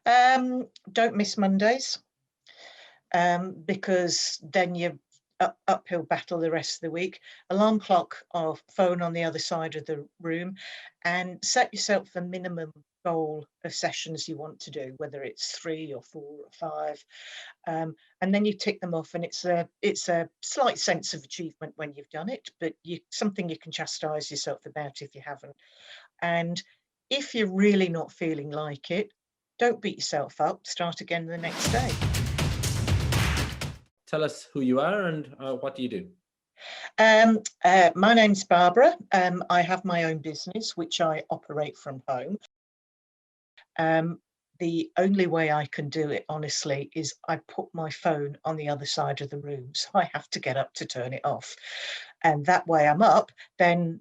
Don't miss Mondays, because then you're uphill battle the rest of the week. Alarm clock or phone on the other side of the room, and set yourself a minimum goal of sessions you want to do, whether it's 3 or 4 or 5, and then you tick them off, and it's a slight sense of achievement when you've done it, but something you can chastise yourself about if you haven't. And if you're really not feeling like it, don't beat yourself up. Start again the next day. Tell us who you are and what do you do? My name's Barbara. I have my own business, which I operate from home. The only way I can do it, honestly, is I put my phone on the other side of the room. So I have to get up to turn it off. And that way I'm up, then,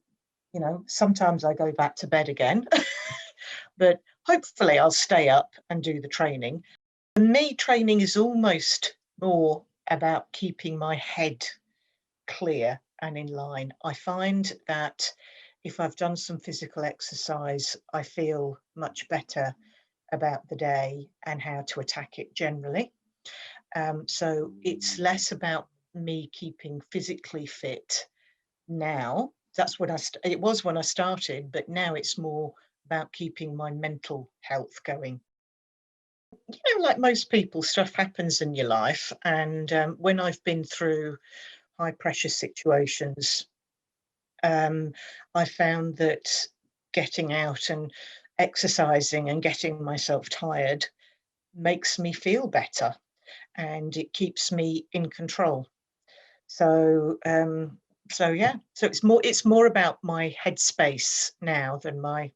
sometimes I go back to bed again. But hopefully I'll stay up and do the training. For me, training is almost more about keeping my head clear and in line. I find that if I've done some physical exercise, I feel much better about the day and how to attack it generally. So it's less about me keeping physically fit now. That's what it was when I started, but now it's more about keeping my mental health going. Like most people, stuff happens in your life, and when I've been through high pressure situations, I found that getting out and exercising and getting myself tired makes me feel better, and it keeps me in control. So yeah, so it's more about my headspace now than my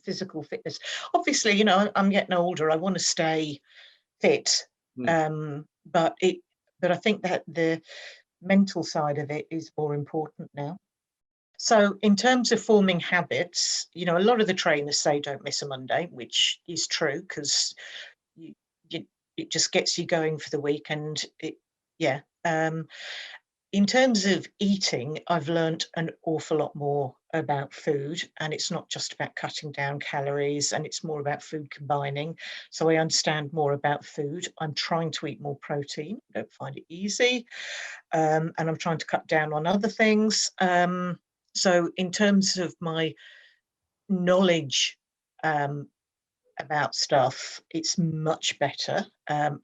physical fitness. Obviously, I'm getting older. I want to stay fit, but I think that the mental side of it is more important now. So in terms of forming habits, a lot of the trainers say don't miss a Monday, which is true, because you, it just gets you going for the week. And in terms of eating, I've learnt an awful lot more about food, and it's not just about cutting down calories, and it's more about food combining. So I understand more about food. I'm trying to eat more protein. I don't find it easy. And I'm trying to cut down on other things. So in terms of my knowledge about stuff, it's much better. And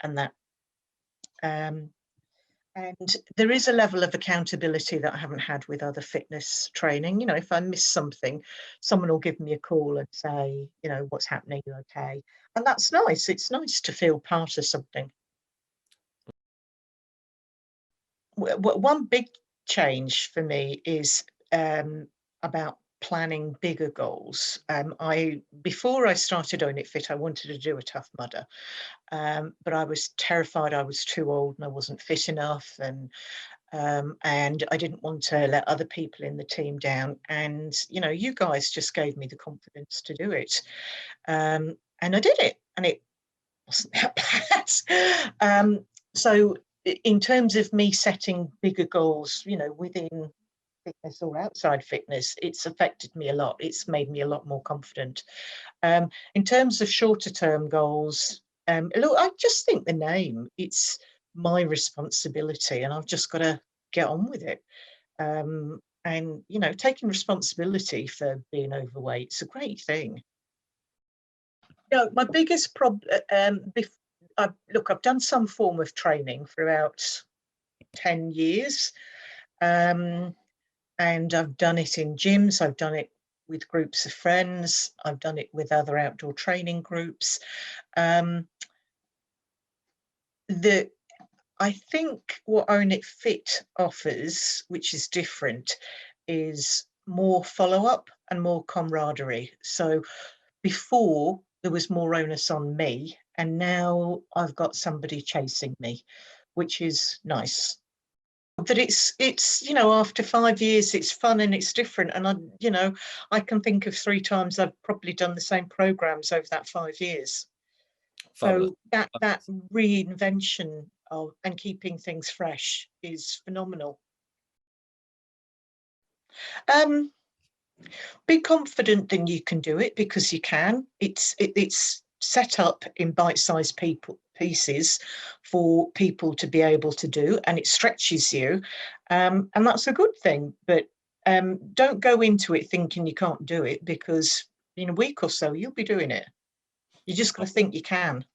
there is a level of accountability that I haven't had with other fitness training. If I miss something, someone will give me a call and say, what's happening, you okay? And that's nice. It's nice to feel part of something. One big change for me is about planning bigger goals. Before I started Own It Fit, I wanted to do a Tough Mudder, but I was terrified I was too old and I wasn't fit enough, and I didn't want to let other people in the team down. And you guys just gave me the confidence to do it, and I did it, and it wasn't that bad. So in terms of me setting bigger goals, within fitness or outside fitness, it's affected me a lot. It's made me a lot more confident. In terms of shorter term goals, look, I just think the name, it's my responsibility, and I've just got to get on with it. And taking responsibility for being overweight, it's a great thing. My biggest problem, I've done some form of training for about 10 years. And I've done it in gyms. I've done it with groups of friends. I've done it with other outdoor training groups. I think what Own It Fit offers, which is different, is more follow-up and more camaraderie. So before, there was more onus on me, and now I've got somebody chasing me, which is nice. But it's after 5 years, it's fun and it's different. And I can think of 3 times I've probably done the same programs over that 5 years. Fabulous. So that reinvention and keeping things fresh is phenomenal. Be confident that you can do it, because you can. It's set up in bite-sized pieces for people to be able to do, and it stretches you, and that's a good thing. But don't go into it thinking you can't do it, because in a week or so you'll be doing it. You just got to think you can.